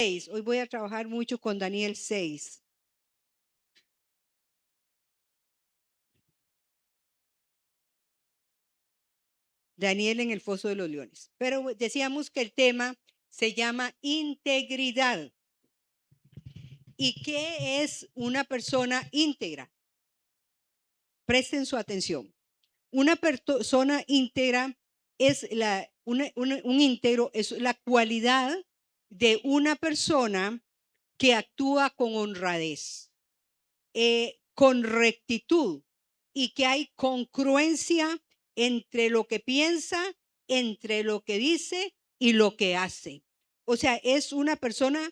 Hoy voy a trabajar mucho con Daniel 6. Daniel en el foso de los leones. Pero decíamos que el tema se llama integridad. ¿Y qué es una persona íntegra? Presten su atención. Una persona íntegra es un íntegro es la cualidad de una persona que actúa con honradez, con rectitud, y que hay congruencia entre lo que piensa, entre lo que dice y lo que hace. O sea, es una persona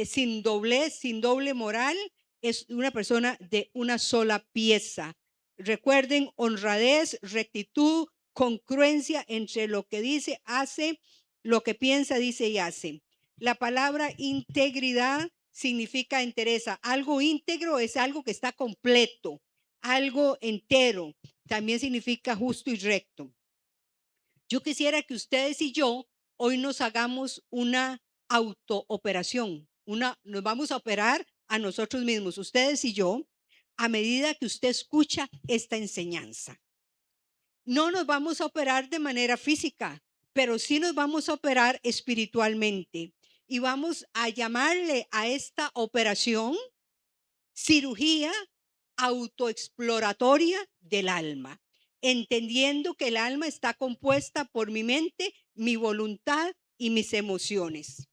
sin doblez, sin doble moral, es una persona de una sola pieza. Recuerden, honradez, rectitud, congruencia entre lo que dice, hace, lo que piensa, dice y hace. La palabra integridad significa entereza. Algo íntegro es algo que está completo, algo entero. También significa justo y recto. Yo quisiera que ustedes y yo hoy nos hagamos una autooperación. Nos vamos a operar a nosotros mismos, ustedes y yo, a medida que usted escucha esta enseñanza. No nos vamos a operar de manera física, pero sí nos vamos a operar espiritualmente. Y vamos a llamarle a esta operación cirugía autoexploratoria del alma, entendiendo que el alma está compuesta por mi mente, mi voluntad y mis emociones.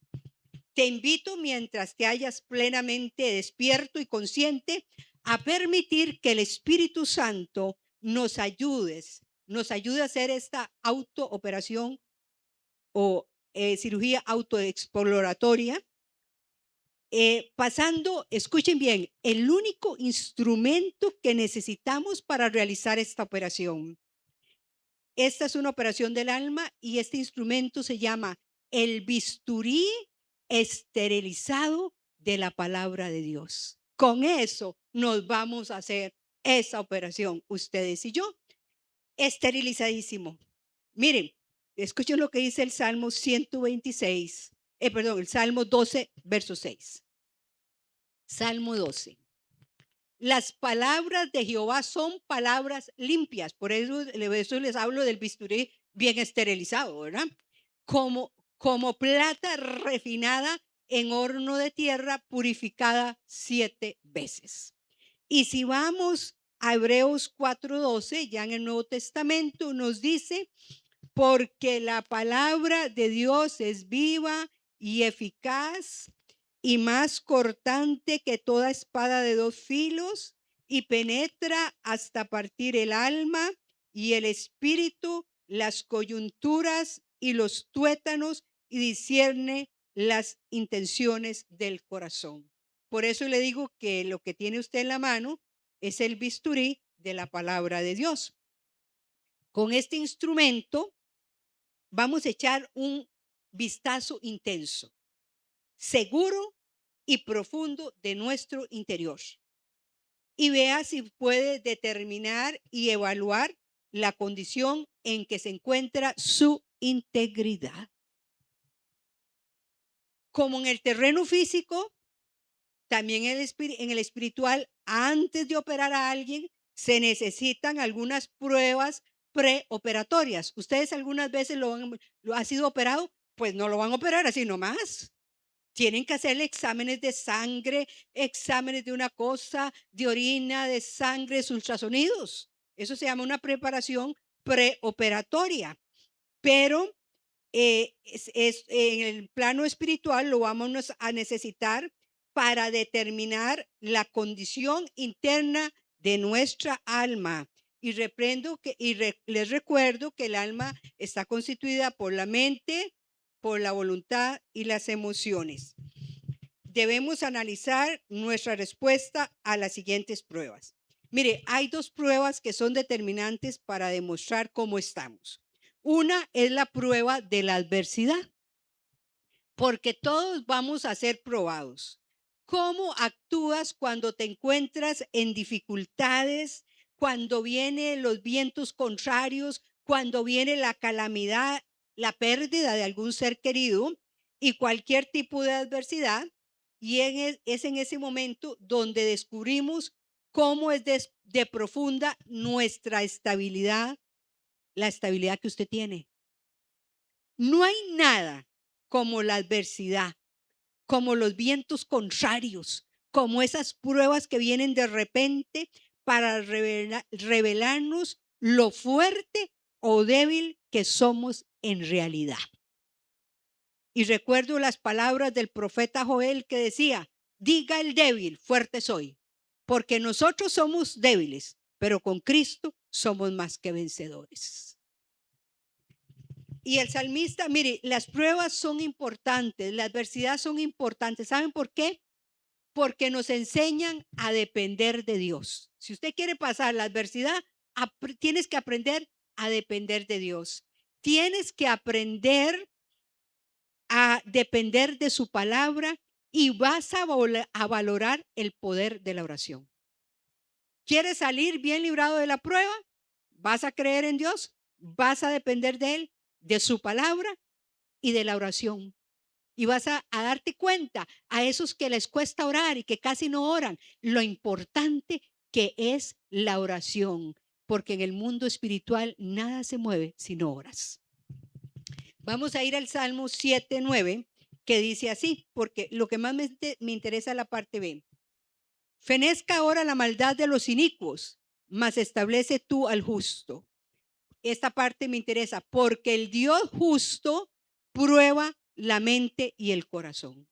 Te invito, mientras te hayas plenamente despierto y consciente, a permitir que el Espíritu Santo nos ayude a hacer esta autooperación o cirugía autoexploratoria. Pasando, escuchen bien, el único instrumento que necesitamos para realizar esta operación. Esta es una operación del alma y este instrumento se llama el bisturí esterilizado de la palabra de Dios. Con eso nos vamos a hacer esa operación, ustedes y yo, esterilizadísimo. Miren, escuchen lo que dice el Salmo 126, el Salmo 12, verso 6. Salmo 12. Las palabras de Jehová son palabras limpias. Por eso les hablo del bisturí bien esterilizado, ¿verdad? Como plata refinada en horno de tierra, purificada 7 veces. Y si vamos a Hebreos 4:12, ya en el Nuevo Testamento nos dice, porque la palabra de Dios es viva y eficaz y más cortante que toda espada de 2 filos, y penetra hasta partir el alma y el espíritu, las coyunturas y los tuétanos, y discierne las intenciones del corazón. Por eso le digo que lo que tiene usted en la mano es el bisturí de la palabra de Dios. Con este instrumento vamos a echar un vistazo intenso, seguro y profundo de nuestro interior, y vea si puede determinar y evaluar la condición en que se encuentra su integridad. Como en el terreno físico, también en el espiritual, antes de operar a alguien, se necesitan algunas pruebas preoperatorias. ¿Ustedes algunas veces lo han sido operado? Pues no lo van a operar así nomás. Tienen que hacerle exámenes de sangre, exámenes de una cosa, de orina, de sangre, ultrasonidos. Eso se llama una preparación preoperatoria. Pero en el plano espiritual lo vamos a necesitar para determinar la condición interna de nuestra alma. Y les recuerdo que el alma está constituida por la mente, por la voluntad y las emociones. Debemos analizar nuestra respuesta a las siguientes pruebas. Mire, hay 2 pruebas que son determinantes para demostrar cómo estamos. Una es la prueba de la adversidad, porque todos vamos a ser probados. ¿Cómo actúas cuando te encuentras en dificultades, cuando vienen los vientos contrarios, cuando viene la calamidad, la pérdida de algún ser querido? y cualquier tipo de adversidad, y es en ese momento donde descubrimos cómo es de profunda nuestra estabilidad, la estabilidad que usted tiene. No hay nada como la adversidad, como los vientos contrarios, como esas pruebas que vienen de repente para revelarnos lo fuerte o débil que somos en realidad. Y recuerdo las palabras del profeta Joel que decía: diga el débil, fuerte soy, porque nosotros somos débiles, pero con Cristo somos más que vencedores. Y el salmista, mire, las pruebas son importantes, la adversidad son importantes. ¿Saben por qué? Porque nos enseñan a depender de Dios. Si usted quiere pasar la adversidad, tienes que aprender a depender de Dios. Tienes que aprender a depender de su palabra y vas a valorar el poder de la oración. ¿Quieres salir bien librado de la prueba? ¿Vas a creer en Dios? ¿Vas a depender de Él, de su palabra y de la oración? Y vas a darte cuenta a esos que les cuesta orar y que casi no oran, lo importante que es la oración, porque en el mundo espiritual nada se mueve si no oras. Vamos a ir al Salmo 7:9, que dice así, porque lo que más me interesa es la parte B. Fenezca ahora la maldad de los inicuos, mas establece tú al justo. Esta parte me interesa, porque el Dios justo prueba la mente y el corazón.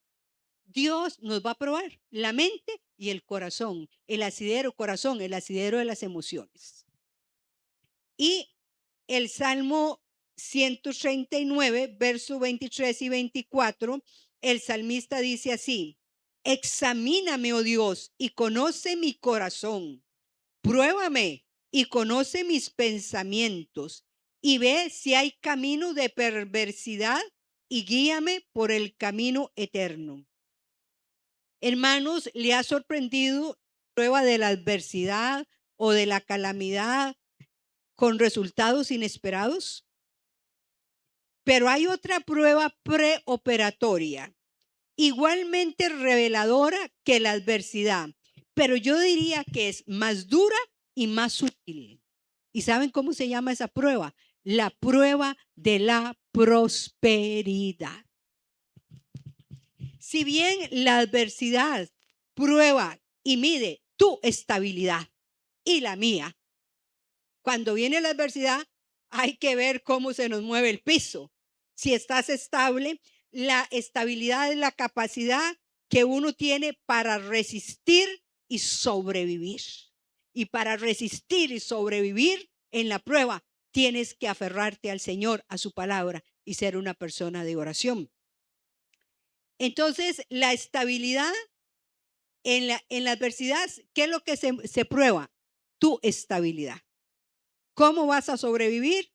Dios nos va a probar la mente y el corazón, el asidero corazón, el asidero de las emociones. Y el Salmo 139, versos 23 y 24, el salmista dice así: examíname, oh Dios, y conoce mi corazón. Pruébame y conoce mis pensamientos, y ve si hay camino de perversidad, y guíame por el camino eterno. Hermanos, ¿le ha sorprendido la prueba de la adversidad o de la calamidad con resultados inesperados? Pero hay otra prueba preoperatoria, igualmente reveladora que la adversidad, pero yo diría que es más dura y más sutil. ¿Y saben cómo se llama esa prueba? La prueba de la prosperidad. Si bien la adversidad prueba y mide tu estabilidad y la mía, cuando viene la adversidad hay que ver cómo se nos mueve el piso. Si estás estable, la estabilidad es la capacidad que uno tiene para resistir y sobrevivir. Y para resistir y sobrevivir en la prueba, tienes que aferrarte al Señor, a su palabra, y ser una persona de oración. Entonces, la estabilidad en la adversidad, ¿qué es lo que se prueba? Tu estabilidad. ¿Cómo vas a sobrevivir?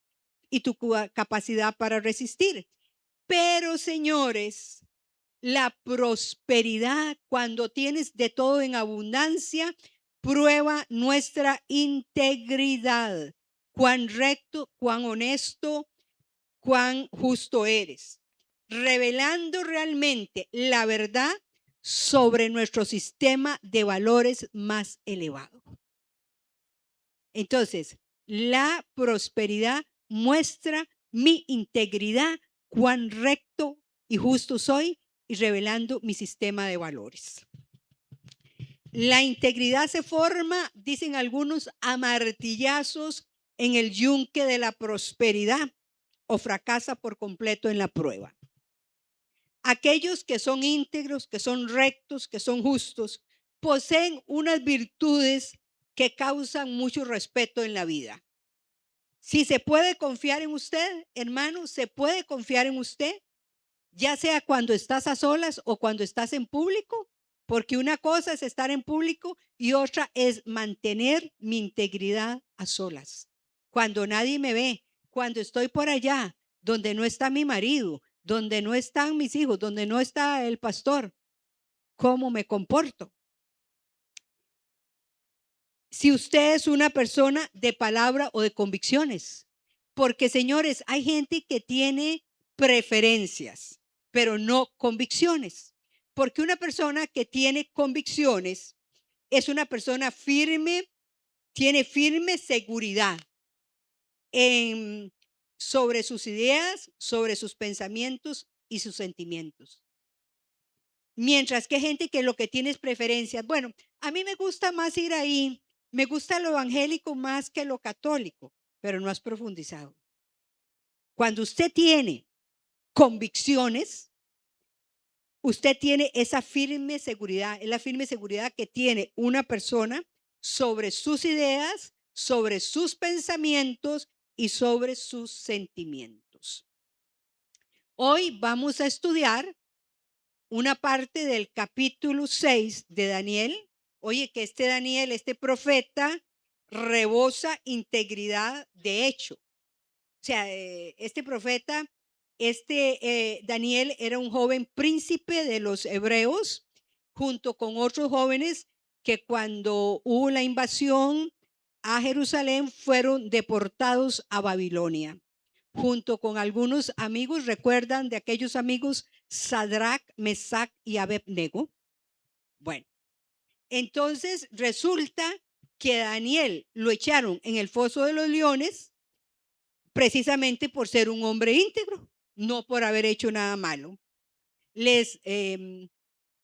Y tu capacidad para resistir. Pero, señores, la prosperidad, cuando tienes de todo en abundancia, prueba nuestra integridad. Cuán recto, cuán honesto, cuán justo eres. Revelando realmente la verdad sobre nuestro sistema de valores más elevado. Entonces, la prosperidad muestra mi integridad, cuán recto y justo soy, y revelando mi sistema de valores. La integridad se forma, dicen algunos, a martillazos en el yunque de la prosperidad, o fracasa por completo en la prueba. Aquellos que son íntegros, que son rectos, que son justos, poseen unas virtudes que causan mucho respeto en la vida. Si se puede confiar en usted, hermano, se puede confiar en usted, ya sea cuando estás a solas o cuando estás en público, porque una cosa es estar en público y otra es mantener mi integridad a solas. Cuando nadie me ve, cuando estoy por allá, donde no está mi marido, donde no están mis hijos, donde no está el pastor, ¿cómo me comporto? Si usted es una persona de palabra o de convicciones, porque, señores, hay gente que tiene preferencias. pero no convicciones. Porque una persona que tiene convicciones es una persona firme, tiene firme seguridad sobre sus ideas, sobre sus pensamientos y sus sentimientos. Mientras que hay gente que lo que tiene es preferencias. Bueno, a mí me gusta más ir ahí, me gusta lo evangélico más que lo católico, pero no has profundizado. Cuando usted tiene convicciones, usted tiene esa firme seguridad, es la firme seguridad que tiene una persona sobre sus ideas, sobre sus pensamientos y sobre sus sentimientos. Hoy vamos a estudiar una parte del capítulo 6 de Daniel. Oye, que este Daniel, este profeta, rebosa integridad de hecho. O sea, este profeta, Daniel era un joven príncipe de los hebreos, junto con otros jóvenes que cuando hubo la invasión a Jerusalén fueron deportados a Babilonia. Junto con algunos amigos, ¿recuerdan de aquellos amigos Sadrach, Mesach y Abednego? Bueno, entonces resulta que Daniel lo echaron en el foso de los leones precisamente por ser un hombre íntegro, no por haber hecho nada malo. Les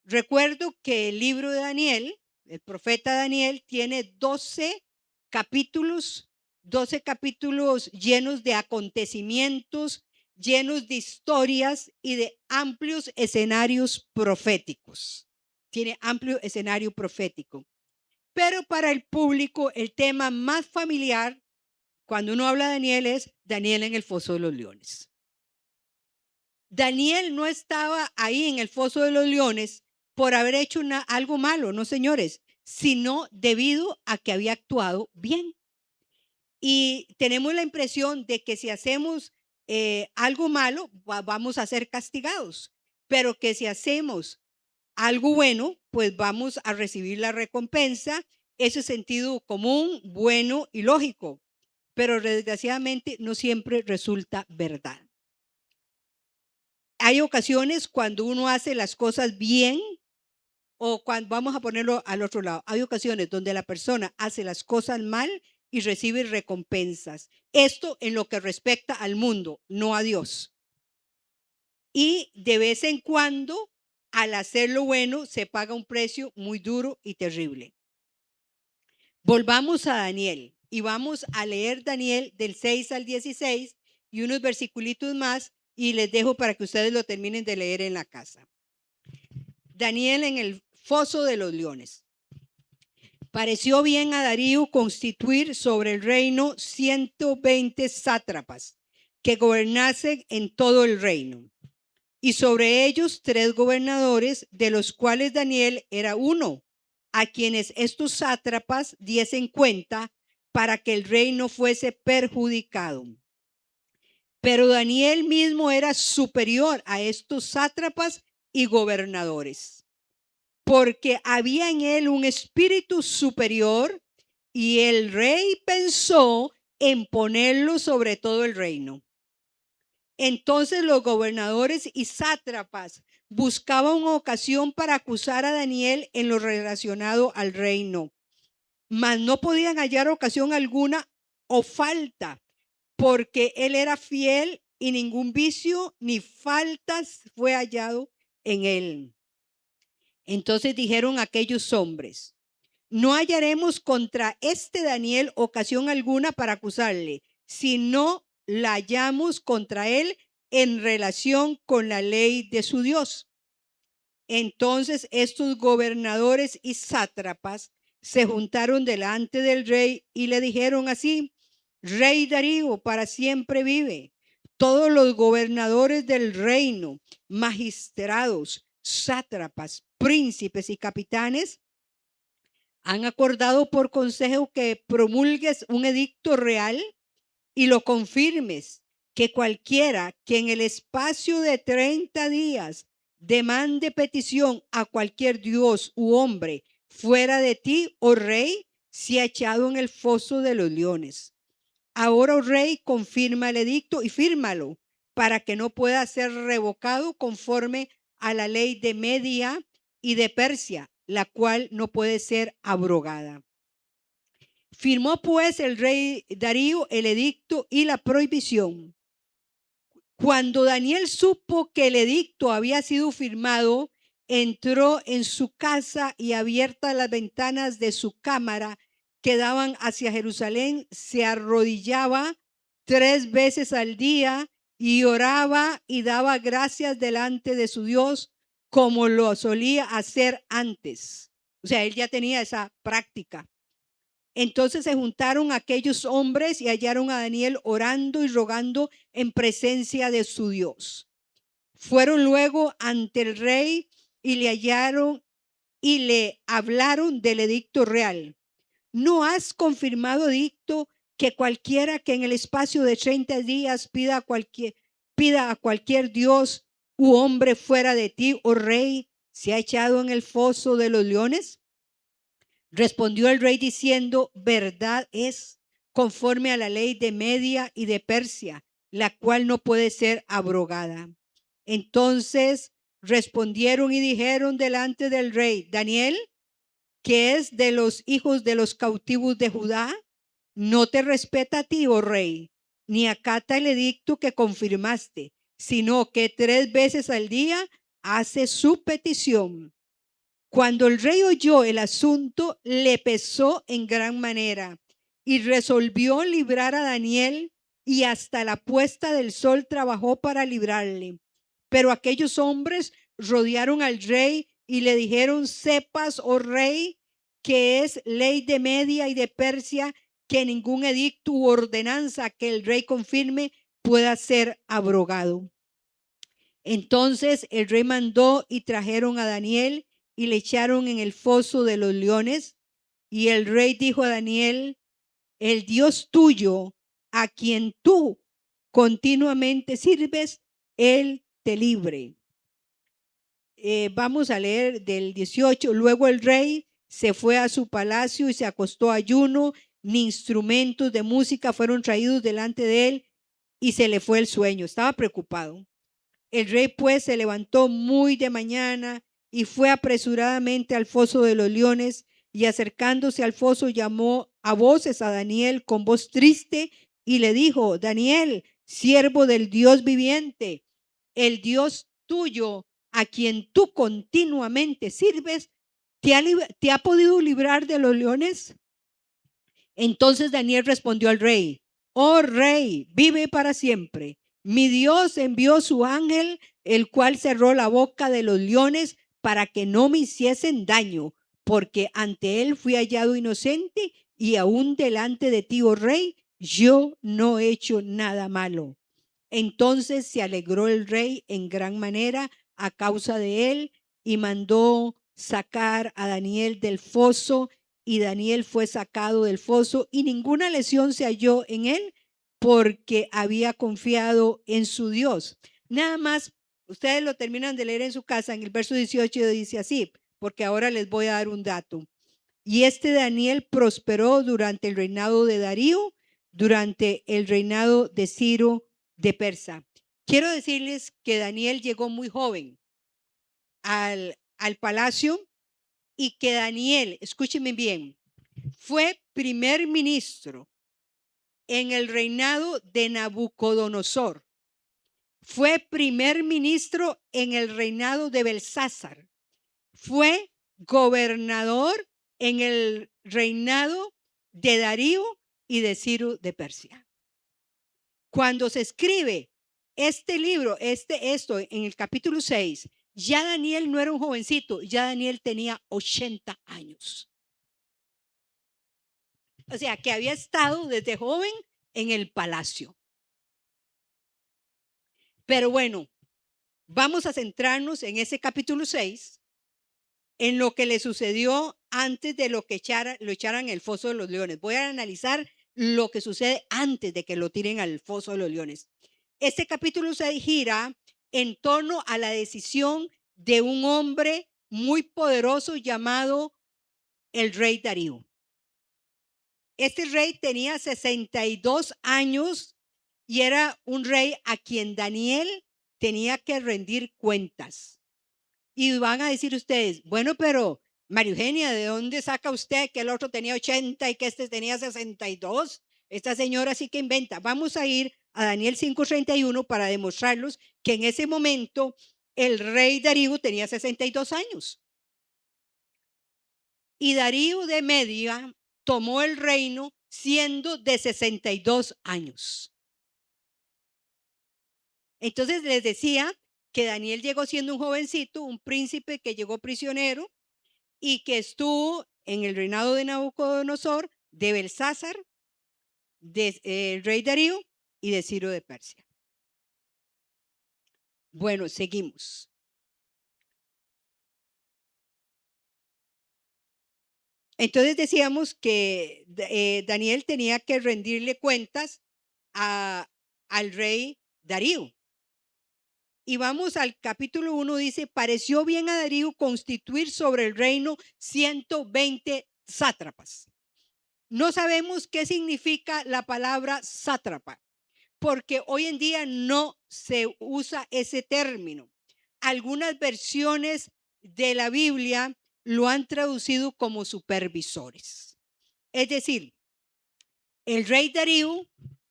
recuerdo que el libro de Daniel, el profeta Daniel, tiene 12 capítulos llenos de acontecimientos, llenos de historias y de amplios escenarios proféticos. Tiene amplio escenario profético. Pero para el público, el tema más familiar cuando uno habla de Daniel es Daniel en el foso de los leones. Daniel no estaba ahí en el foso de los leones por haber hecho algo malo, no señores, sino debido a que había actuado bien. Y tenemos la impresión de que si hacemos algo malo, vamos a ser castigados, pero que si hacemos algo bueno, pues vamos a recibir la recompensa. Ese sentido común, bueno y lógico, pero desgraciadamente no siempre resulta verdad. Hay ocasiones cuando uno hace las cosas bien o cuando vamos a ponerlo al otro lado. Hay ocasiones donde la persona hace las cosas mal y recibe recompensas. Esto en lo que respecta al mundo, no a Dios. Y de vez en cuando, al hacer lo bueno, se paga un precio muy duro y terrible. Volvamos a Daniel y vamos a leer Daniel del 6 al 16 y unos versiculitos más y les dejo para que ustedes lo terminen de leer en la casa. Daniel en el foso de los leones. Pareció bien a Darío constituir sobre el reino 120 sátrapas que gobernasen en todo el reino, y sobre ellos 3 gobernadores, de los cuales Daniel era uno, a quienes estos sátrapas diesen cuenta para que el reino fuese perjudicado. Pero Daniel mismo era superior a estos sátrapas y gobernadores, porque había en él un espíritu superior y el rey pensó en ponerlo sobre todo el reino. Entonces los gobernadores y sátrapas buscaban una ocasión para acusar a Daniel en lo relacionado al reino, mas no podían hallar ocasión alguna o falta, porque él era fiel y ningún vicio ni faltas fue hallado en él. Entonces dijeron aquellos hombres: no hallaremos contra este Daniel ocasión alguna para acusarle, si no la hallamos contra él en relación con la ley de su Dios. Entonces estos gobernadores y sátrapas se juntaron delante del rey y le dijeron así: Rey Darío, para siempre vive. Todos los gobernadores del reino, magistrados, sátrapas, príncipes y capitanes han acordado por consejo que promulgues un edicto real y lo confirmes, que cualquiera que en el espacio de 30 días demande petición a cualquier dios u hombre fuera de ti, oh rey, sea echado en el foso de los leones. Ahora, oh rey, confirma el edicto y fírmalo, para que no pueda ser revocado conforme a la ley de Media y de Persia, la cual no puede ser abrogada. Firmó pues el rey Darío el edicto y la prohibición. Cuando Daniel supo que el edicto había sido firmado, entró en su casa y, abiertas las ventanas de su cámara que daban hacia Jerusalén, se arrodillaba 3 veces al día y oraba y daba gracias delante de su Dios, como lo solía hacer antes. O sea, él ya tenía esa práctica. Entonces se juntaron aquellos hombres y hallaron a Daniel orando y rogando en presencia de su Dios. Fueron luego ante el rey y le hallaron y le hablaron del edicto real. ¿No has confirmado edicto que cualquiera que en el espacio de 30 días pida a cualquier dios u hombre fuera de ti, oh rey, se ha echado en el foso de los leones? Respondió el rey diciendo: verdad es, conforme a la ley de Media y de Persia, la cual no puede ser abrogada. Entonces respondieron y dijeron delante del rey: Daniel, que es de los hijos de los cautivos de Judá, no te respeta a ti, oh rey, ni acata el edicto que confirmaste, sino que 3 veces al día hace su petición. Cuando el rey oyó el asunto, le pesó en gran manera y resolvió librar a Daniel, y hasta la puesta del sol trabajó para librarle. Pero aquellos hombres rodearon al rey y le dijeron: sepas, oh rey, que es ley de Media y de Persia que ningún edicto u ordenanza que el rey confirme pueda ser abrogado. Entonces el rey mandó y trajeron a Daniel y le echaron en el foso de los leones. Y el rey dijo a Daniel: el Dios tuyo, a quien tú continuamente sirves, él te libre. Vamos a leer del 18. Luego el rey se fue a su palacio y se acostó ayuno, ni instrumentos de música fueron traídos delante de él, y se le fue el sueño. Estaba preocupado. El rey pues se levantó muy de mañana y fue apresuradamente al foso de los leones, y acercándose al foso llamó a voces a Daniel con voz triste y le dijo: Daniel, siervo del Dios viviente, el Dios tuyo, a quien tú continuamente sirves, ¿te ha podido librar de los leones? Entonces Daniel respondió al rey: oh rey, vive para siempre. Mi Dios envió su ángel, el cual cerró la boca de los leones para que no me hiciesen daño, porque ante él fui hallado inocente, y aún delante de ti, oh rey, yo no he hecho nada malo. Entonces se alegró el rey en gran manera a causa de él, y mandó sacar a Daniel del foso, y Daniel fue sacado del foso, y ninguna lesión se halló en él, porque había confiado en su Dios. Nada más, ustedes lo terminan de leer en su casa, en el verso 18 dice así, porque ahora les voy a dar un dato. Y este Daniel prosperó durante el reinado de Darío, durante el reinado de Ciro de Persa. Quiero decirles que Daniel llegó muy joven al palacio, y que Daniel, escúchenme bien, fue primer ministro en el reinado de Nabucodonosor. Fue primer ministro en el reinado de Belsásar. Fue gobernador en el reinado de Darío y de Ciro de Persia. Cuando se escribe este libro, esto en el capítulo 6, ya Daniel no era un jovencito, ya Daniel tenía 80 años. O sea, que había estado desde joven en el palacio. Pero bueno, vamos a centrarnos en ese capítulo 6, en lo que le sucedió antes de lo echaran en el foso de los leones. Voy a analizar lo que sucede antes de que lo tiren al foso de los leones. Este capítulo 6 gira en torno a la decisión de un hombre muy poderoso llamado el rey Darío. Este rey tenía 62 años y era un rey a quien Daniel tenía que rendir cuentas. Y van a decir ustedes, bueno, pero María Eugenia, ¿de dónde saca usted que el otro tenía 80 y que este tenía 62? Esta señora sí que inventa. Vamos a ir a Daniel 5:31 para demostrarlos que en ese momento el rey Darío tenía 62 años. Y Darío de Media tomó el reino siendo de 62 años. Entonces les decía que Daniel llegó siendo un jovencito, un príncipe que llegó prisionero y que estuvo en el reinado de Nabucodonosor, de Belsázar, del rey Darío y de Ciro de Persia. Bueno, seguimos. Entonces decíamos que Daniel tenía que rendirle cuentas al rey Darío. Y vamos al capítulo 1, dice, pareció bien a Darío constituir sobre el reino 120 sátrapas. No sabemos qué significa la palabra sátrapa, porque hoy en día no se usa ese término. Algunas versiones de la Biblia lo han traducido como supervisores. Es decir, el rey Darío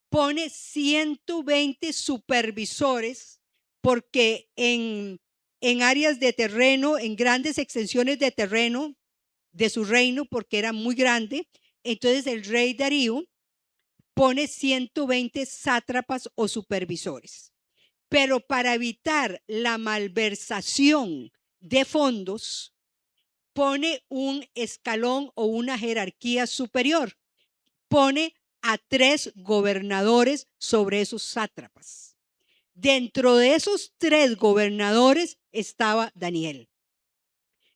pone 120 supervisores porque en áreas de terreno, en grandes extensiones de terreno de su reino, porque era muy grande, entonces el rey Darío pone 120 sátrapas o supervisores. Pero para evitar la malversación de fondos, pone un escalón o una jerarquía superior. Pone a 3 gobernadores sobre esos sátrapas. Dentro de esos 3 gobernadores estaba Daniel.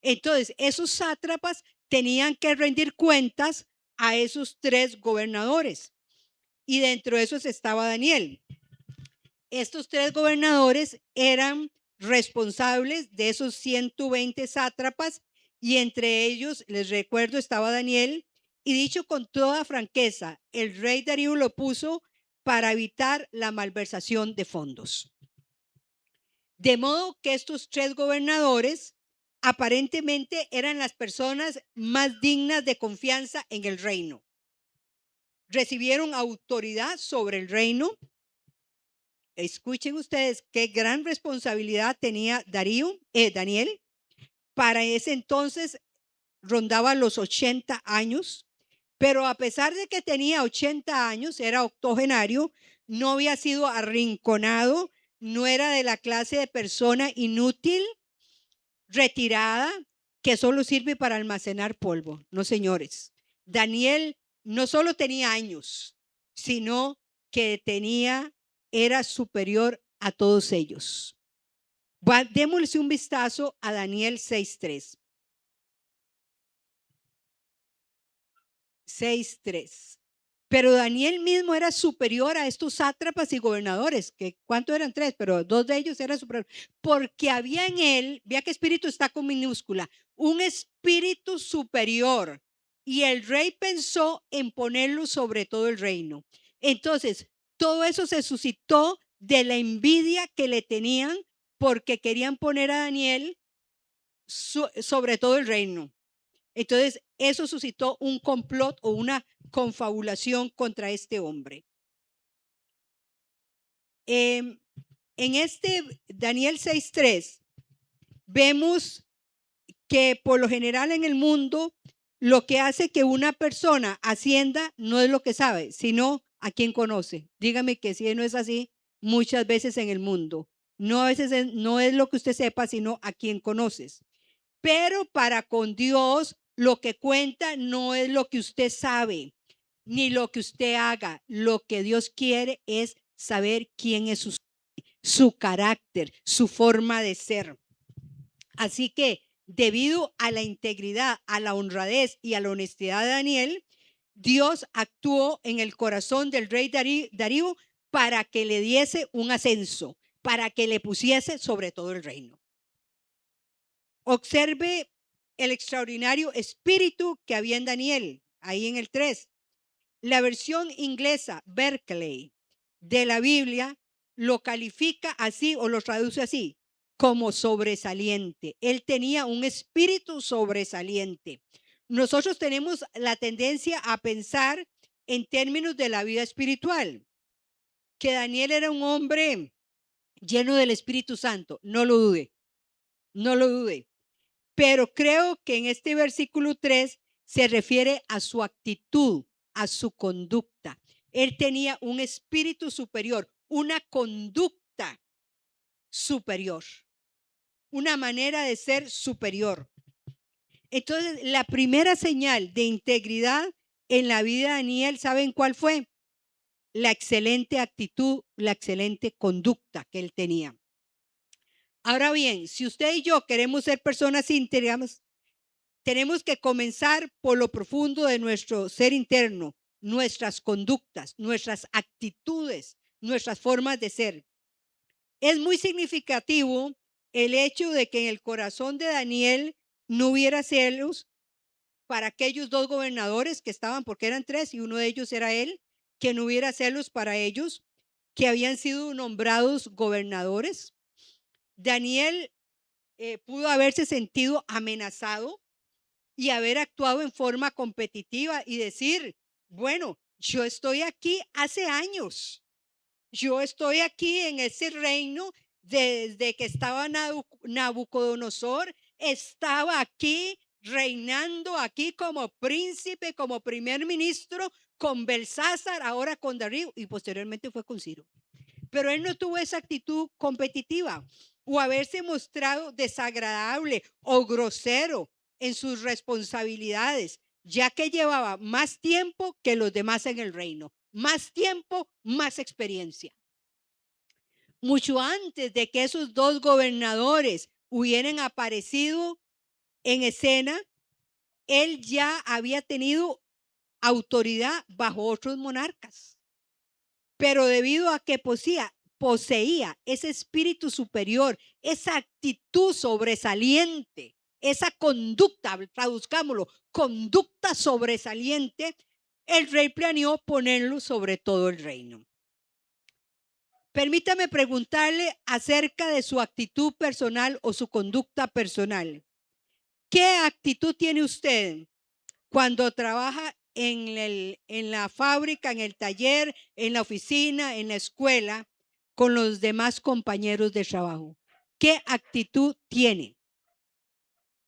Entonces, esos sátrapas tenían que rendir cuentas a esos 3 gobernadores. Y dentro de esos estaba Daniel. Estos 3 gobernadores eran responsables de esos 120 sátrapas y entre ellos, les recuerdo, estaba Daniel. Y dicho con toda franqueza, el rey Darío lo puso para evitar la malversación de fondos. De modo que estos 3 gobernadores aparentemente eran las personas más dignas de confianza en el reino. Recibieron autoridad sobre el reino. Escuchen ustedes qué gran responsabilidad tenía Daniel. Para ese entonces rondaba los 80 años, pero a pesar de que tenía 80 años, era octogenario, no había sido arrinconado, no era de la clase de persona inútil, retirada, que solo sirve para almacenar polvo. No, señores. Daniel no solo tenía años, sino que era superior a todos ellos. Démosle un vistazo a Daniel 6:3. 6:3. Pero Daniel mismo era superior a estos sátrapas y gobernadores, que cuánto eran 3, pero 2 de ellos eran superior, porque había en él, vea que espíritu está con minúscula, un espíritu superior, y el rey pensó en ponerlo sobre todo el reino. Entonces, todo eso se suscitó de la envidia que le tenían porque querían poner a Daniel sobre todo el reino. Entonces, eso suscitó un complot o una confabulación contra este hombre. En este Daniel 6:3 vemos que por lo general en el mundo lo que hace que una persona ascienda no es lo que sabe, sino a quien conoce. Dígame que si no es así muchas veces en el mundo. No, a veces no es lo que usted sepa, sino a quien conoces. Pero para con Dios lo que cuenta no es lo que usted sabe, ni lo que usted haga. Lo que Dios quiere es saber quién es su carácter, su forma de ser. Así que debido a la integridad, a la honradez y a la honestidad de Daniel, Dios actuó en el corazón del rey Darío para que le diese un ascenso, para que le pusiese sobre todo el reino. Observe el extraordinario espíritu que había en Daniel, ahí en el 3. La versión inglesa, Berkeley, de la Biblia lo califica así o lo traduce así, como sobresaliente. Él tenía un espíritu sobresaliente. Nosotros tenemos la tendencia a pensar en términos de la vida espiritual, que Daniel era un hombre lleno del Espíritu Santo. No lo dude, no lo dude. Pero creo que en este versículo 3 se refiere a su actitud, a su conducta. Él tenía un espíritu superior, una conducta superior, una manera de ser superior. Entonces, la primera señal de integridad en la vida de Daniel, ¿saben cuál fue? La excelente actitud, la excelente conducta que él tenía. Ahora bien, si usted y yo queremos ser personas íntegras, tenemos que comenzar por lo profundo de nuestro ser interno, nuestras conductas, nuestras actitudes, nuestras formas de ser. Es muy significativo el hecho de que en el corazón de Daniel no hubiera celos para aquellos dos gobernadores que estaban, porque eran tres y uno de ellos era él, que no hubiera celos para ellos, que habían sido nombrados gobernadores. Daniel pudo haberse sentido amenazado y haber actuado en forma competitiva y decir, bueno, yo estoy aquí hace años, yo estoy aquí en ese reino desde que estaba Nabucodonosor, estaba aquí reinando aquí como príncipe, como primer ministro, con Belsázar, ahora con Darío y posteriormente fue con Ciro. Pero él no tuvo esa actitud competitiva o haberse mostrado desagradable o grosero en sus responsabilidades, ya que llevaba más tiempo que los demás en el reino, más tiempo, más experiencia. Mucho antes de que esos dos gobernadores hubieran aparecido en escena, él ya había tenido autoridad bajo otros monarcas. Pero debido a que poseía ese espíritu superior, esa actitud sobresaliente, esa conducta, traduzcámoslo, conducta sobresaliente, el rey planeó ponerlo sobre todo el reino. Permítame preguntarle acerca de su actitud personal o su conducta personal. ¿Qué actitud tiene usted cuando trabaja en la fábrica, en el taller, en la oficina, en la escuela, con los demás compañeros de trabajo? ¿Qué actitud tiene?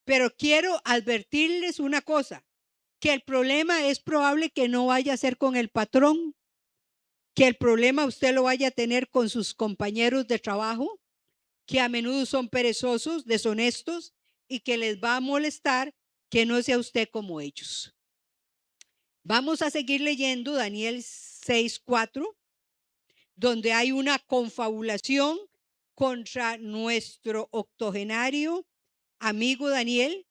Pero quiero advertirles una cosa, que el problema es probable que no vaya a ser con el patrón, que el problema usted lo vaya a tener con sus compañeros de trabajo, que a menudo son perezosos, deshonestos y que les va a molestar que no sea usted como ellos. Vamos a seguir leyendo Daniel 6:4, donde hay una confabulación contra nuestro octogenario amigo Daniel.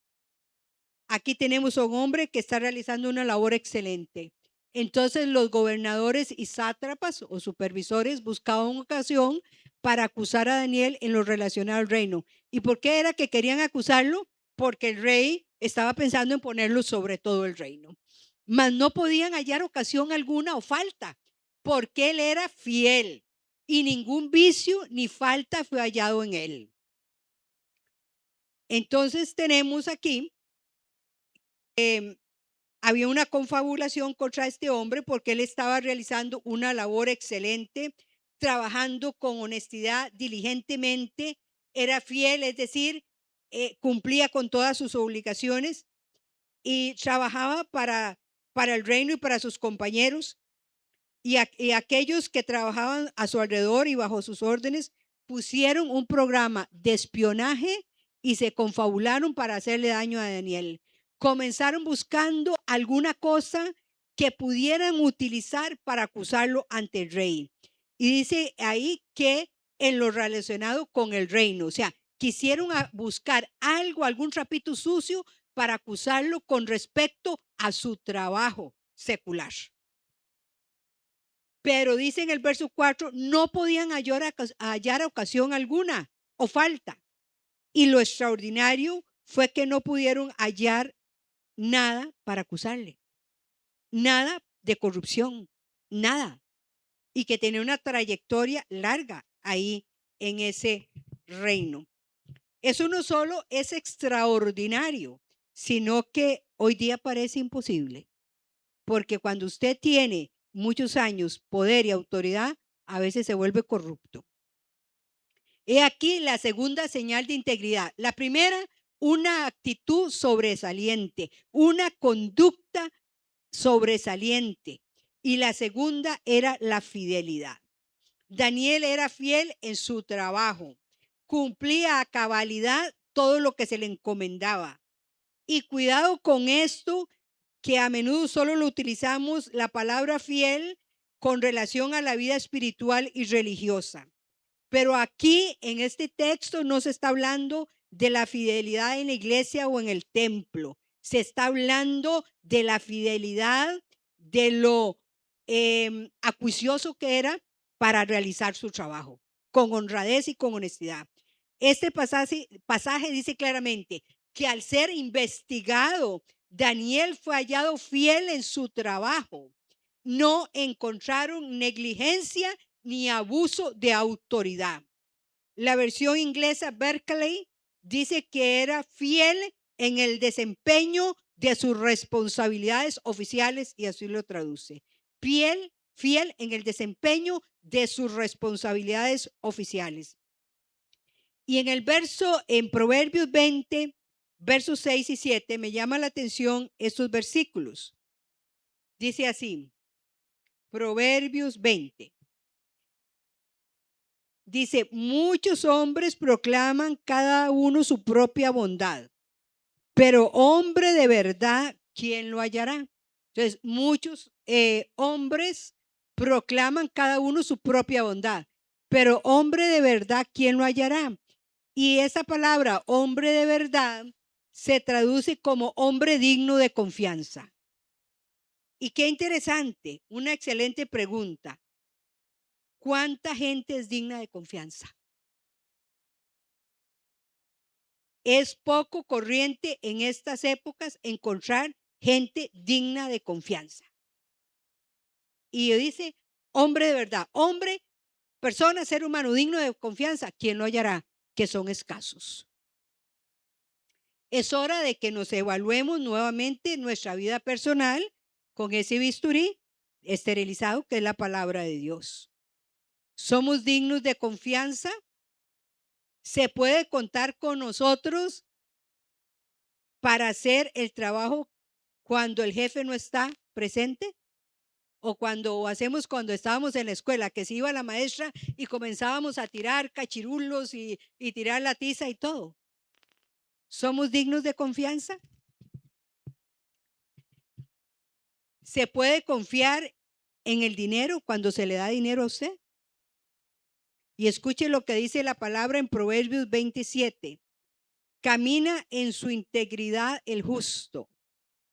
Aquí tenemos a un hombre que está realizando una labor excelente. Entonces los gobernadores y sátrapas o supervisores buscaban ocasión para acusar a Daniel en lo relacionado al reino. ¿Y por qué era que querían acusarlo? Porque el rey estaba pensando en ponerlo sobre todo el reino. Mas no podían hallar ocasión alguna o falta, porque él era fiel y ningún vicio ni falta fue hallado en él. Entonces tenemos aquí había una confabulación contra este hombre porque él estaba realizando una labor excelente, trabajando con honestidad, diligentemente, era fiel, es decir, cumplía con todas sus obligaciones y trabajaba para el reino y para sus compañeros. Y aquellos que trabajaban a su alrededor y bajo sus órdenes pusieron un programa de espionaje y se confabularon para hacerle daño a Daniel. Comenzaron buscando alguna cosa que pudieran utilizar para acusarlo ante el rey. Y dice ahí que en lo relacionado con el reino, o sea, quisieron buscar algo, algún trapito sucio para acusarlo con respecto a su trabajo secular. Pero dice en el verso 4, no podían hallar ocasión alguna o falta. Y lo extraordinario fue que no pudieron hallar nada para acusarle. Nada de corrupción, nada. y que tenía una trayectoria larga ahí en ese reino. Eso no solo es extraordinario, sino que hoy día parece imposible, porque cuando usted tiene muchos años poder y autoridad, a veces se vuelve corrupto. He aquí la segunda señal de integridad. La primera, una actitud sobresaliente, una conducta sobresaliente. Y la segunda era la fidelidad. Daniel era fiel en su trabajo, cumplía a cabalidad todo lo que se le encomendaba. Y cuidado con esto, que a menudo solo lo utilizamos la palabra fiel con relación a la vida espiritual y religiosa. Pero aquí en este texto no se está hablando de la fidelidad en la iglesia o en el templo. Se está hablando de la fidelidad, de lo acuicioso que era para realizar su trabajo, con honradez y con honestidad. Este pasaje dice claramente que al ser investigado, Daniel fue hallado fiel en su trabajo. No encontraron negligencia ni abuso de autoridad. La versión inglesa Berkeley dice que era fiel en el desempeño de sus responsabilidades oficiales, y así lo traduce. Fiel en el desempeño de sus responsabilidades oficiales. Y en Proverbios 20, versos 6 y 7, me llama la atención estos versículos. Dice así, Proverbios 20. Dice, muchos hombres proclaman cada uno su propia bondad, pero hombre de verdad, ¿quién lo hallará? Entonces, muchos hombres proclaman cada uno su propia bondad, pero hombre de verdad, ¿quién lo hallará? Y esa palabra, hombre de verdad, se traduce como hombre digno de confianza. Y qué interesante, una excelente pregunta. ¿Cuánta gente es digna de confianza? Es poco corriente en estas épocas encontrar gente digna de confianza. Y dice, hombre de verdad, hombre, persona, ser humano digno de confianza, ¿quién lo hallará? Que son escasos. Es hora de que nos evaluemos nuevamente nuestra vida personal con ese bisturí esterilizado que es la palabra de Dios. ¿Somos dignos de confianza? ¿Se puede contar con nosotros para hacer el trabajo cuando el jefe no está presente? O cuando hacemos cuando estábamos en la escuela, que se iba la maestra y comenzábamos a tirar cachirulos y tirar la tiza y todo. ¿Somos dignos de confianza? ¿Se puede confiar en el dinero cuando se le da dinero a usted? Y escuche lo que dice la palabra en Proverbios 27. Camina en su integridad el justo,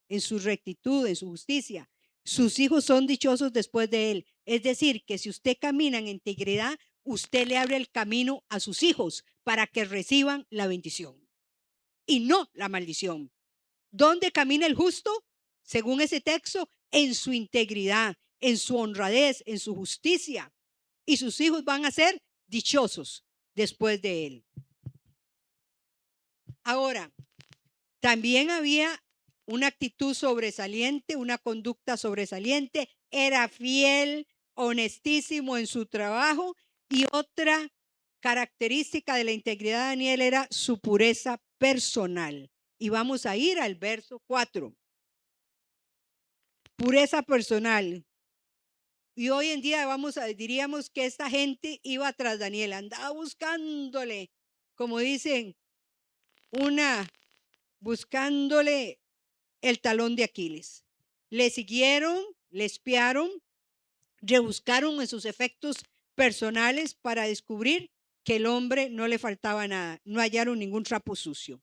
en su rectitud, en su justicia. Sus hijos son dichosos después de él. Es decir, que si usted camina en integridad, usted le abre el camino a sus hijos para que reciban la bendición y no la maldición. ¿Dónde camina el justo? Según ese texto, en su integridad, en su honradez, en su justicia. Y sus hijos van a ser dichosos después de él. Ahora, también había una actitud sobresaliente, una conducta sobresaliente, era fiel, honestísimo en su trabajo, y otra característica de la integridad de Daniel era su pureza personal. Y vamos a ir al verso 4. Pureza personal. Y hoy en día diríamos que esta gente iba tras Daniel, andaba buscándole, como dicen, buscándole el talón de Aquiles. Le siguieron, le espiaron, rebuscaron en sus efectos personales para descubrir que el hombre no le faltaba nada, no hallaron ningún trapo sucio.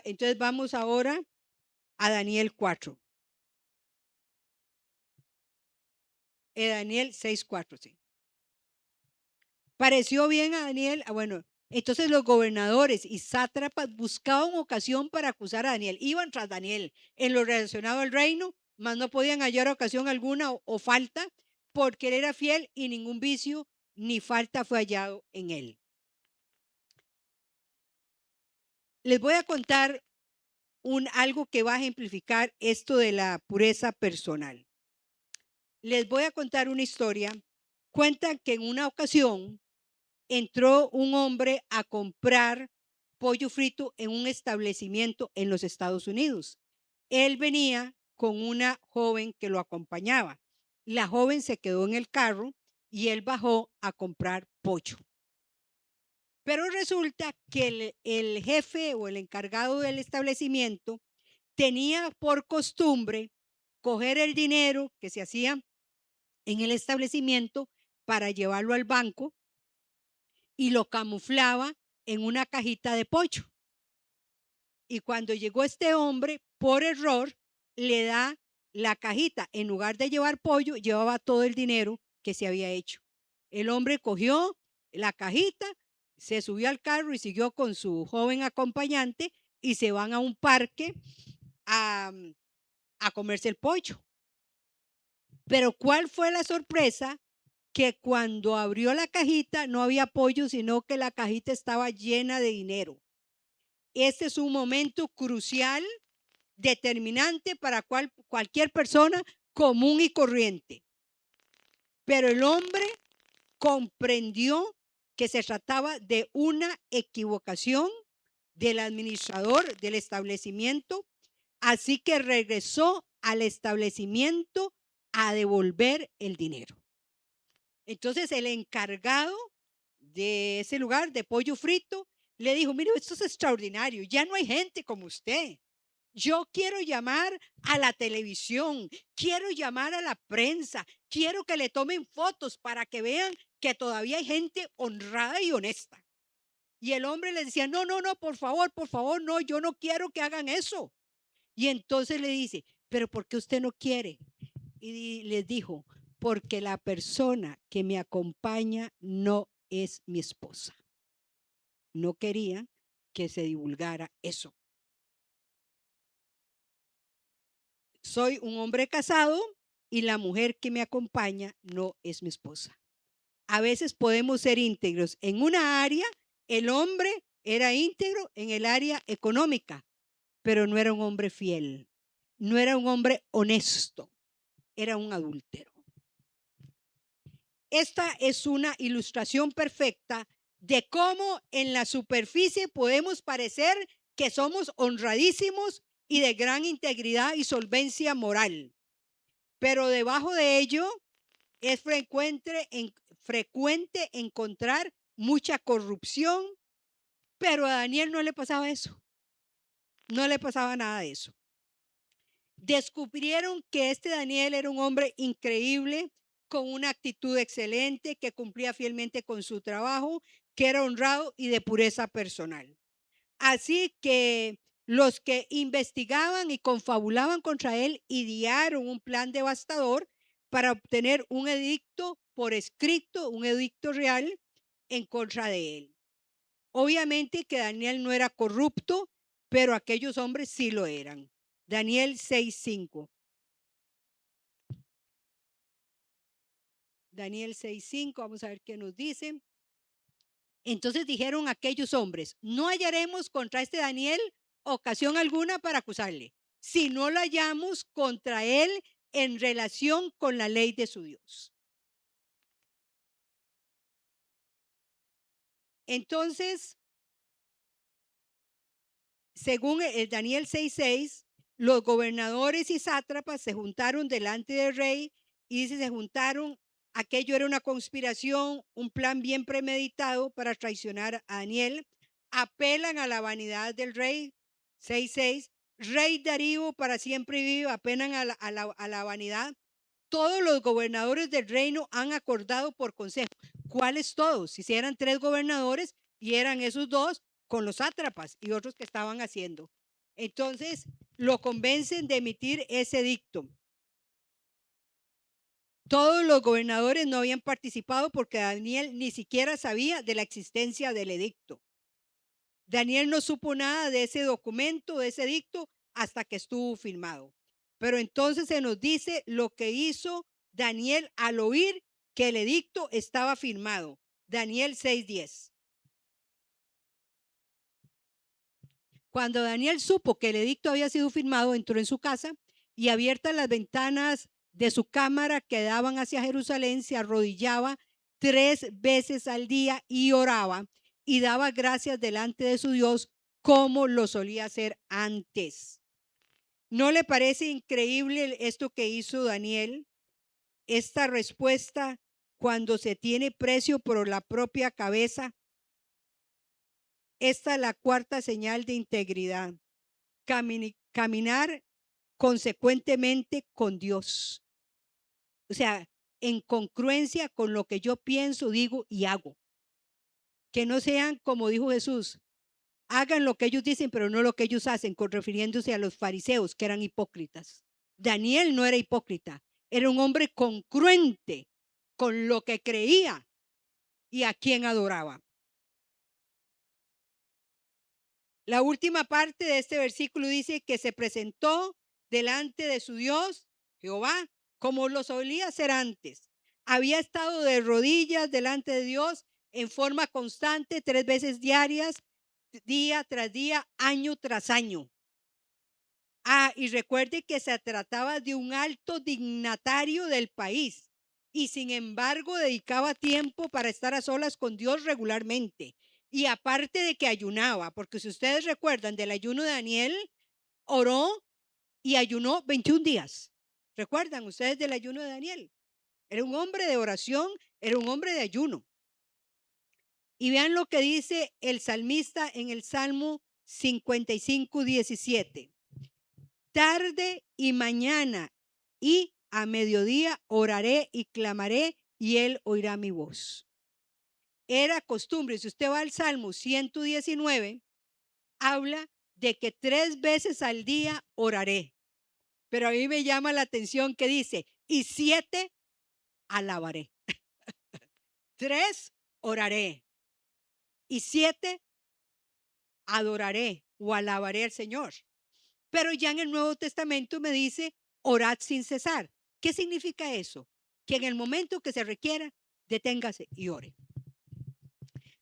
Entonces vamos ahora a Daniel 4. Daniel 6:4, sí. Pareció bien a Daniel, bueno, entonces los gobernadores y sátrapas buscaban ocasión para acusar a Daniel, iban tras Daniel en lo relacionado al reino, mas no podían hallar ocasión alguna o falta, porque él era fiel y ningún vicio ni falta fue hallado en él. Les voy a contar algo que va a ejemplificar esto de la pureza personal. Les voy a contar una historia. Cuentan que en una ocasión entró un hombre a comprar pollo frito en un establecimiento en los Estados Unidos. Él venía con una joven que lo acompañaba. La joven se quedó en el carro y él bajó a comprar pollo. Pero resulta que el jefe o el encargado del establecimiento tenía por costumbre coger el dinero que se hacía en el establecimiento para llevarlo al banco y lo camuflaba en una cajita de pollo. Y cuando llegó este hombre, por error, le da la cajita. En lugar de llevar pollo, llevaba todo el dinero que se había hecho. El hombre cogió la cajita, se subió al carro y siguió con su joven acompañante y se van a un parque a, a comerse el pollo. Pero ¿cuál fue la sorpresa? Que cuando abrió la cajita no había pollo, sino que la cajita estaba llena de dinero. Este es un momento crucial, determinante para cualquier persona común y corriente. Pero el hombre comprendió que se trataba de una equivocación del administrador del establecimiento, así que regresó al establecimiento a devolver el dinero. Entonces el encargado de ese lugar de pollo frito le dijo: mire, esto es extraordinario, ya no hay gente como usted. Yo quiero llamar a la televisión, quiero llamar a la prensa, quiero que le tomen fotos para que vean que todavía hay gente honrada y honesta. Y el hombre le decía: no, no, no, por favor, no, yo no quiero que hagan eso. Y entonces le dice: pero ¿por qué usted no quiere? Y les dijo: porque la persona que me acompaña no es mi esposa. No quería que se divulgara eso. Soy un hombre casado y la mujer que me acompaña no es mi esposa. A veces podemos ser íntegros en una área. El hombre era íntegro en el área económica, pero no era un hombre fiel, no era un hombre honesto, era un adúltero. Esta es una ilustración perfecta de cómo en la superficie podemos parecer que somos honradísimos y de gran integridad y solvencia moral, pero debajo de ello es frecuente encontrar mucha corrupción. Pero a Daniel no le pasaba eso, no le pasaba nada de eso. Descubrieron que este Daniel era un hombre increíble, con una actitud excelente, que cumplía fielmente con su trabajo, que era honrado y de pureza personal. Así que los que investigaban y confabulaban contra él idearon un plan devastador para obtener un edicto por escrito, un edicto real en contra de él. Obviamente que Daniel no era corrupto, pero aquellos hombres sí lo eran. Daniel 6:5. Daniel 6:5, vamos a ver qué nos dice. Entonces dijeron aquellos hombres: no hallaremos contra este Daniel ocasión alguna para acusarle, si no lo hallamos contra él en relación con la ley de su Dios. Entonces, según el Daniel 6:6, los gobernadores y sátrapas se juntaron delante del rey y dice: se juntaron, aquello era una conspiración, un plan bien premeditado para traicionar a Daniel. Apelan a la vanidad del rey. 6:6, rey Darío para siempre vive. Apelan a la vanidad. Todos los gobernadores del reino han acordado por consejo. ¿Cuáles todos? Si eran 3 gobernadores y eran esos 2 con los sátrapas y otros que estaban haciendo. Entonces lo convencen de emitir ese edicto. Todos los gobernadores no habían participado porque Daniel ni siquiera sabía de la existencia del edicto. Daniel no supo nada de ese documento, de ese edicto, hasta que estuvo firmado. Pero entonces se nos dice lo que hizo Daniel al oír que el edicto estaba firmado. Daniel 6:10. Cuando Daniel supo que el edicto había sido firmado, entró en su casa y abiertas las ventanas de su cámara que daban hacia Jerusalén, se arrodillaba 3 veces al día y oraba y daba gracias delante de su Dios como lo solía hacer antes. ¿No le parece increíble esto que hizo Daniel? Esta respuesta cuando se tiene precio por la propia cabeza. Esta es la cuarta señal de integridad. Caminar consecuentemente con Dios. O sea, en congruencia con lo que yo pienso, digo y hago. Que no sean como dijo Jesús, hagan lo que ellos dicen, pero no lo que ellos hacen, refiriéndose a los fariseos que eran hipócritas. Daniel no era hipócrita, era un hombre congruente con lo que creía y a quien adoraba. La última parte de este versículo dice que se presentó delante de su Dios, Jehová, como lo solía hacer antes. Había estado de rodillas delante de Dios en forma constante, 3 veces diarias, día tras día, año tras año. Y recuerde que se trataba de un alto dignatario del país y sin embargo dedicaba tiempo para estar a solas con Dios regularmente. Y aparte de que ayunaba, porque si ustedes recuerdan del ayuno de Daniel, oró y ayunó 21 días. ¿Recuerdan ustedes del ayuno de Daniel? Era un hombre de oración, era un hombre de ayuno. Y vean lo que dice el salmista en el Salmo 55:17. Tarde y mañana y a mediodía oraré y clamaré y él oirá mi voz. Era costumbre, si usted va al Salmo 119, habla de que 3 veces al día oraré. Pero a mí me llama la atención que dice, y 7 alabaré. 3 oraré y 7 adoraré o alabaré al Señor. Pero ya en el Nuevo Testamento me dice, orad sin cesar. ¿Qué significa eso? Que en el momento que se requiera, deténgase y ore.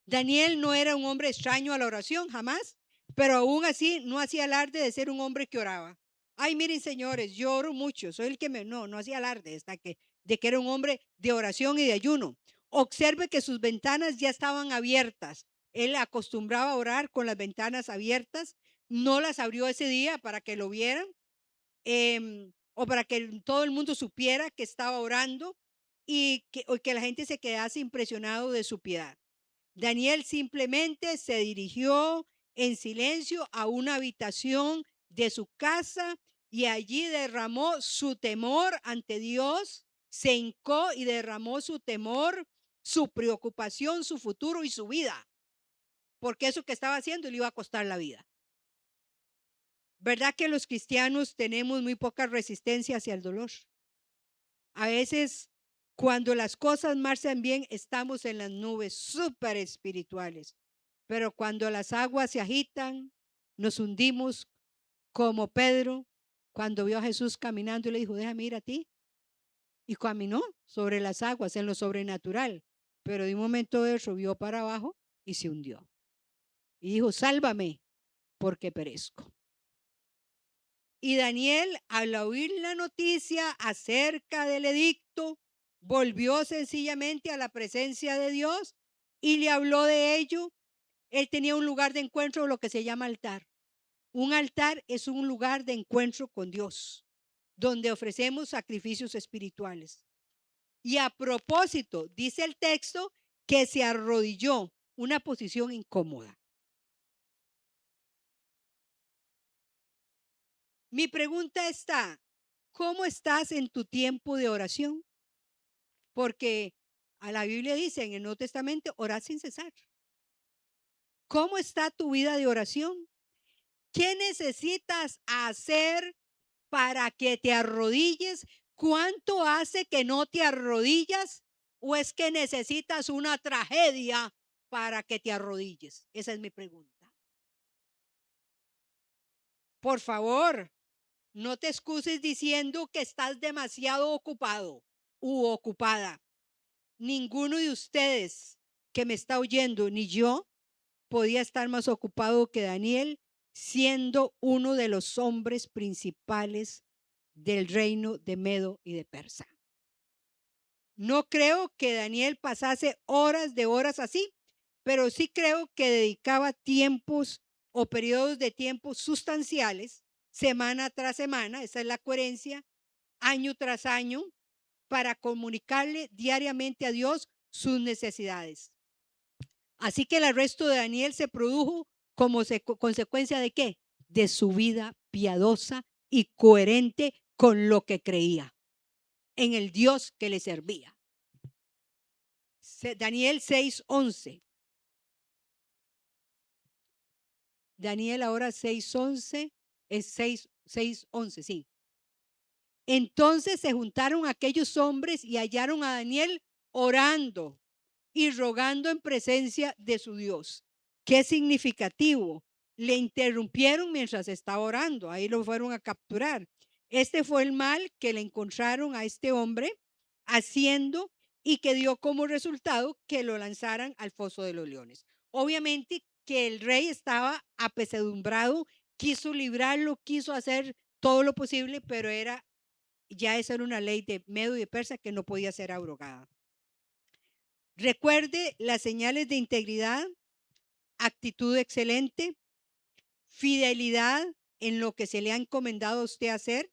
Daniel no era un hombre extraño a la oración, jamás, pero aún así no hacía alarde de ser un hombre que oraba. Ay, miren, señores, yo oro mucho, soy el que no hacía alarde de que era un hombre de oración y de ayuno. Observe que sus ventanas ya estaban abiertas. Él acostumbraba a orar con las ventanas abiertas, no las abrió ese día para que lo vieran, o para que todo el mundo supiera que estaba orando o que la gente se quedase impresionado de su piedad. Daniel simplemente se dirigió en silencio a una habitación de su casa y allí derramó su temor ante Dios, se hincó y derramó su temor, su preocupación, su futuro y su vida, porque eso que estaba haciendo le iba a costar la vida. ¿Verdad que los cristianos tenemos muy poca resistencia hacia el dolor? A veces, cuando las cosas marchan bien, estamos en las nubes súper espirituales. Pero cuando las aguas se agitan, nos hundimos como Pedro, cuando vio a Jesús caminando y le dijo, déjame ir a ti. Y caminó sobre las aguas, en lo sobrenatural. Pero de un momento de eso vio para abajo y se hundió. Y dijo, sálvame, porque perezco. Y Daniel, al oír la noticia acerca del edicto, volvió sencillamente a la presencia de Dios y le habló de ello. Él tenía un lugar de encuentro, lo que se llama altar. Un altar es un lugar de encuentro con Dios, donde ofrecemos sacrificios espirituales. Y a propósito, dice el texto que se arrodilló, una posición incómoda. Mi pregunta está, ¿cómo estás en tu tiempo de oración? Porque a la Biblia dice en el Nuevo Testamento, orad sin cesar. ¿Cómo está tu vida de oración? ¿Qué necesitas hacer para que te arrodilles? ¿Cuánto hace que no te arrodillas? ¿O es que necesitas una tragedia para que te arrodilles? Esa es mi pregunta. Por favor, no te excuses diciendo que estás demasiado ocupado. u ocupada. Ninguno de ustedes que me está oyendo, ni yo, podía estar más ocupado que Daniel, siendo uno de los hombres principales del reino de Medo y de Persa. No creo que Daniel pasase horas de horas así, pero sí creo que dedicaba tiempos o periodos de tiempo sustanciales, semana tras semana, esa es la coherencia, año tras año, para comunicarle diariamente a Dios sus necesidades. Así que el arresto de Daniel se produjo como consecuencia de ¿qué? De su vida piadosa y coherente con lo que creía, en el Dios que le servía. Daniel 6:11. Daniel ahora 6:11, es 6:11, sí. Entonces se juntaron aquellos hombres y hallaron a Daniel orando y rogando en presencia de su Dios. Qué significativo. Le interrumpieron mientras estaba orando. Ahí lo fueron a capturar. Este fue el mal que le encontraron a este hombre haciendo y que dio como resultado que lo lanzaran al foso de los leones. Obviamente que el rey estaba apesadumbrado, quiso librarlo, quiso hacer todo lo posible, pero ya esa era una ley de Medo y de Persa que no podía ser abrogada. Recuerde las señales de integridad, actitud excelente, fidelidad en lo que se le ha encomendado a usted hacer,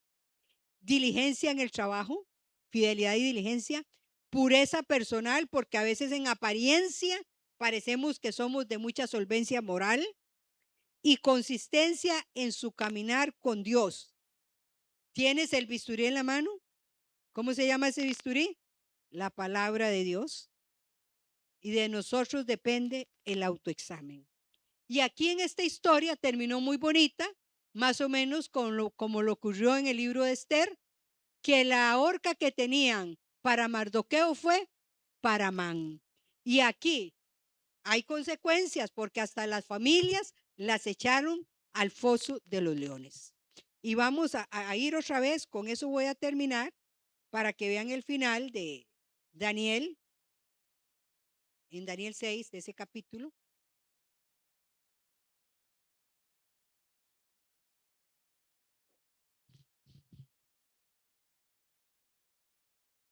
diligencia en el trabajo, fidelidad y diligencia, pureza personal, porque a veces en apariencia parecemos que somos de mucha solvencia moral, y consistencia en su caminar con Dios. ¿Tienes el bisturí en la mano? ¿Cómo se llama ese bisturí? La palabra de Dios. Y de nosotros depende el autoexamen. Y aquí en esta historia terminó muy bonita, más o menos como lo ocurrió en el libro de Esther, que la horca que tenían para Mardoqueo fue para Amán. Y aquí hay consecuencias porque hasta las familias las echaron al foso de los leones. Y vamos a ir otra vez, con eso voy a terminar, para que vean el final de Daniel, en Daniel 6, de ese capítulo.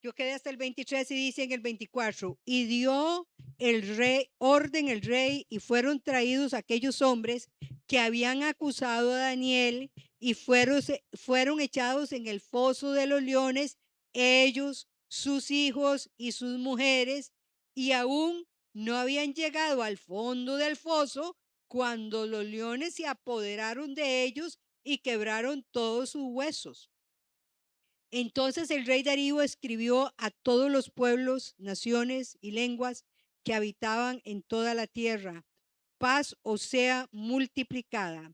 Yo quedé hasta el 23 y dice en el 24, y dio el rey orden el rey y fueron traídos aquellos hombres que habían acusado a Daniel y fueron echados en el foso de los leones, ellos, sus hijos y sus mujeres, y aún no habían llegado al fondo del foso cuando los leones se apoderaron de ellos y quebraron todos sus huesos. Entonces el rey Darío escribió a todos los pueblos, naciones y lenguas que habitaban en toda la tierra: paz os sea multiplicada.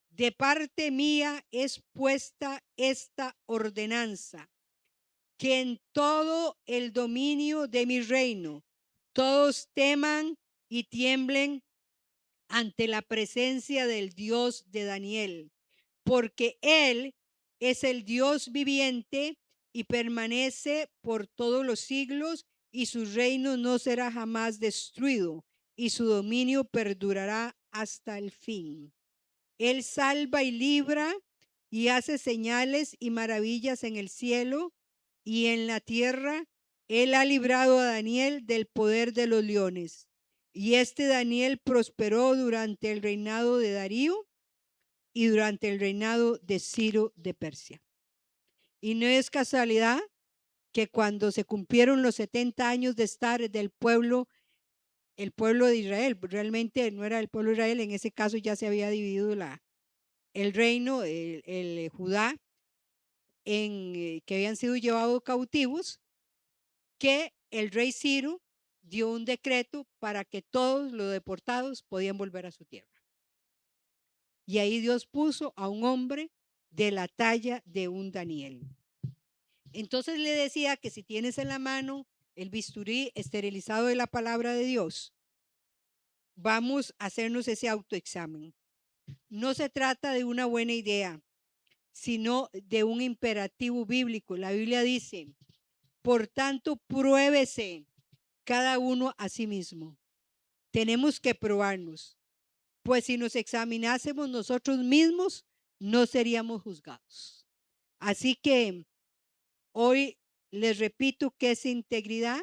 De parte mía es puesta esta ordenanza, que en todo el dominio de mi reino todos teman y tiemblen ante la presencia del Dios de Daniel, porque Él es el Dios viviente y permanece por todos los siglos, y su reino no será jamás destruido, y su dominio perdurará hasta el fin. Él salva y libra y hace señales y maravillas en el cielo y en la tierra. Él ha librado a Daniel del poder de los leones. Y este Daniel prosperó durante el reinado de Darío y durante el reinado de Ciro de Persia. Y no es casualidad que cuando se cumplieron los 70 años de estar del pueblo, el pueblo de Israel, realmente no era el pueblo de Israel, en ese caso ya se había dividido el reino, el Judá, que habían sido llevados cautivos, que el rey Ciro dio un decreto para que todos los deportados podían volver a su tierra. Y ahí Dios puso a un hombre de la talla de un Daniel. Entonces le decía que si tienes en la mano el bisturí esterilizado de la palabra de Dios, vamos a hacernos ese autoexamen. No se trata de una buena idea, sino de un imperativo bíblico. La Biblia dice: Por tanto, pruébese cada uno a sí mismo. Tenemos que probarnos, pues si nos examinásemos nosotros mismos, no seríamos juzgados. Así que hoy les repito que esa integridad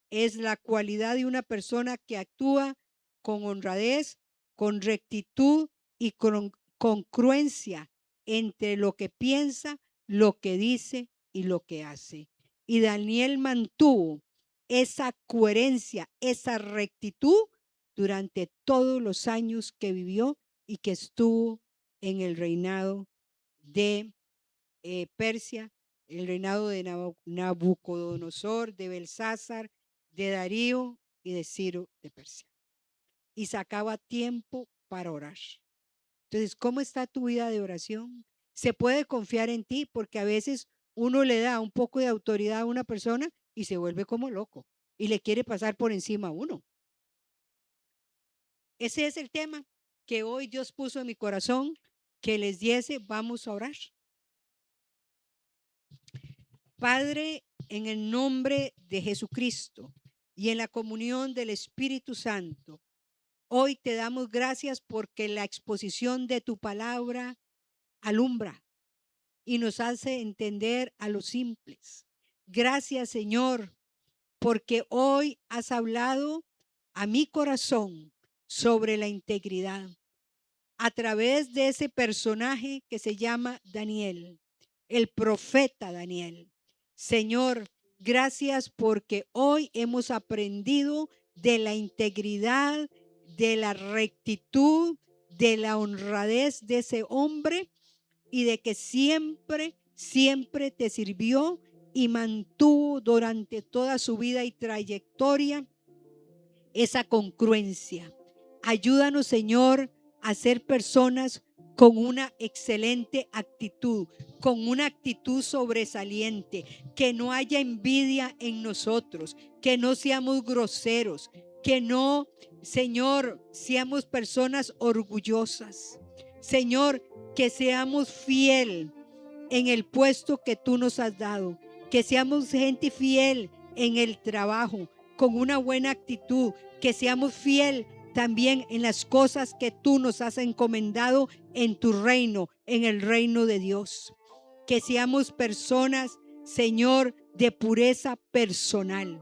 es la cualidad de una persona que actúa con honradez, con rectitud y con congruencia entre lo que piensa, lo que dice y lo que hace. Y Daniel mantuvo esa coherencia, esa rectitud durante todos los años que vivió y que estuvo en el reinado de Persia, el reinado de Nabucodonosor, de Belsázar, de Darío y de Ciro de Persia. Y sacaba tiempo para orar. Entonces, ¿cómo está tu vida de oración? Se puede confiar en ti, porque a veces uno le da un poco de autoridad a una persona y se vuelve como loco y le quiere pasar por encima a uno. Ese es el tema que hoy Dios puso en mi corazón, que les diese. Vamos a orar. Padre, en el nombre de Jesucristo y en la comunión del Espíritu Santo, hoy te damos gracias porque la exposición de tu palabra alumbra y nos hace entender a los simples. Gracias, Señor, porque hoy has hablado a mi corazón sobre la integridad a través de ese personaje que se llama Daniel, el profeta Daniel. Señor, gracias porque hoy hemos aprendido de la integridad, de la rectitud, de la honradez de ese hombre y de que siempre, siempre te sirvió y mantuvo durante toda su vida y trayectoria esa congruencia. Ayúdanos, Señor, a ser personas con una excelente actitud, con una actitud sobresaliente, que no haya envidia en nosotros, que no seamos groseros, que no, Señor, seamos personas orgullosas. Señor, que seamos fiel en el puesto que tú nos has dado, que seamos gente fiel en el trabajo, con una buena actitud, que seamos fiel también en las cosas que tú nos has encomendado en tu reino, en el reino de Dios. Que seamos personas, Señor, de pureza personal,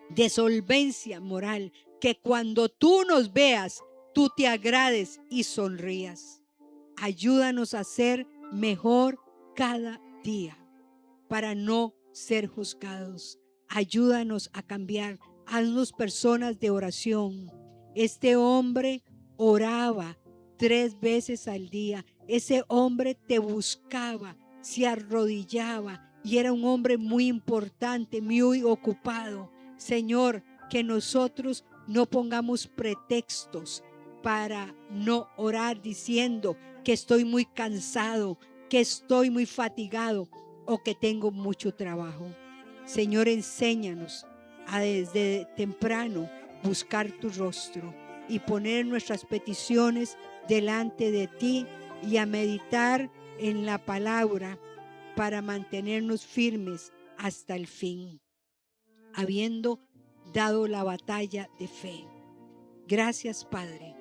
de solvencia moral, que cuando tú nos veas, tú te agrades y sonrías. Ayúdanos a ser mejor cada día para no ser juzgados. Ayúdanos a cambiar. Haznos personas de oración. Este hombre oraba 3 veces al día. Ese hombre te buscaba, se arrodillaba y era un hombre muy importante, muy ocupado. Señor, que nosotros no pongamos pretextos para no orar diciendo que estoy muy cansado, que estoy muy fatigado o que tengo mucho trabajo. Señor, enséñanos a desde temprano buscar tu rostro y poner nuestras peticiones delante de ti y a meditar en la palabra para mantenernos firmes hasta el fin, habiendo dado la batalla de fe. Gracias, Padre.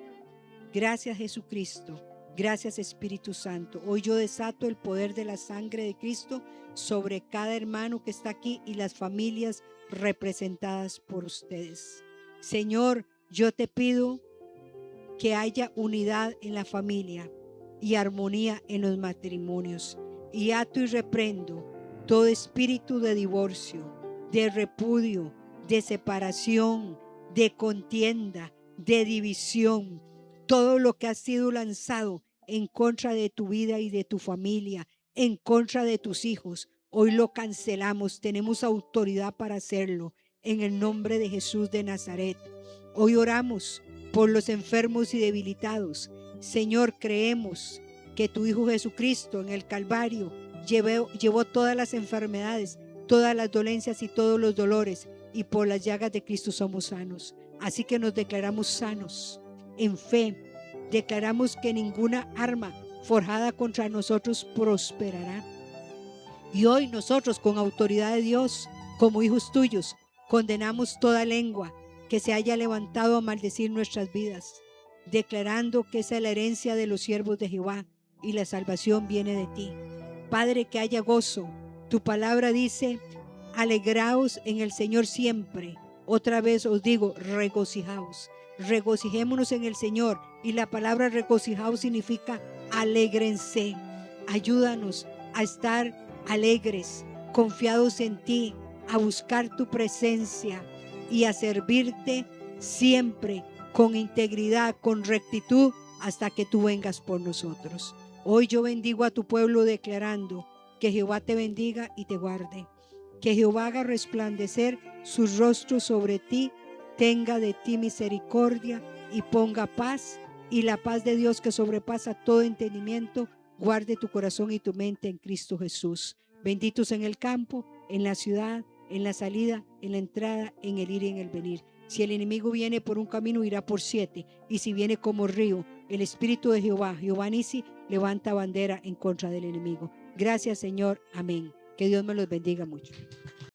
Gracias, Jesucristo. Gracias, Espíritu Santo. Hoy yo desato el poder de la sangre de Cristo sobre cada hermano que está aquí y las familias representadas por ustedes. Señor, yo te pido que haya unidad en la familia y armonía en los matrimonios. Y ato y reprendo todo espíritu de divorcio, de repudio, de separación, de contienda, de división. Todo lo que ha sido lanzado en contra de tu vida y de tu familia, en contra de tus hijos, hoy lo cancelamos. Tenemos autoridad para hacerlo en el nombre de Jesús de Nazaret. Hoy oramos por los enfermos y debilitados. Señor, creemos que tu Hijo Jesucristo en el Calvario llevó todas las enfermedades, todas las dolencias y todos los dolores, y por las llagas de Cristo somos sanos. Así que nos declaramos sanos en fe. Declaramos que ninguna arma forjada contra nosotros prosperará. Y hoy nosotros, con autoridad de Dios, Como hijos tuyos, condenamos toda lengua que se haya levantado a maldecir nuestras vidas, declarando que esa es la herencia de los siervos de Jehová y la salvación viene de ti. Padre, que haya gozo. Tu palabra dice: alegraos en el Señor siempre. Otra vez os digo, regocijaos. Regocijémonos en el Señor. Y la palabra regocijaos significa alégrense. Ayúdanos a estar alegres, confiados en ti, a buscar tu presencia y a servirte siempre con integridad, con rectitud, hasta que tú vengas por nosotros. Hoy yo bendigo a tu pueblo declarando que Jehová te bendiga y te guarde. Que Jehová haga resplandecer su rostro sobre ti, tenga de ti misericordia y ponga paz. Y la paz de Dios, que sobrepasa todo entendimiento, guarde tu corazón y tu mente en Cristo Jesús. Benditos en el campo, en la ciudad, en la salida, en la entrada, en el ir y en el venir. Si el enemigo viene por un camino, irá por 7. Y si viene como río, el Espíritu de Jehová, Jehová Nisi, levanta bandera en contra del enemigo. Gracias, Señor. Amén. Que Dios me los bendiga mucho.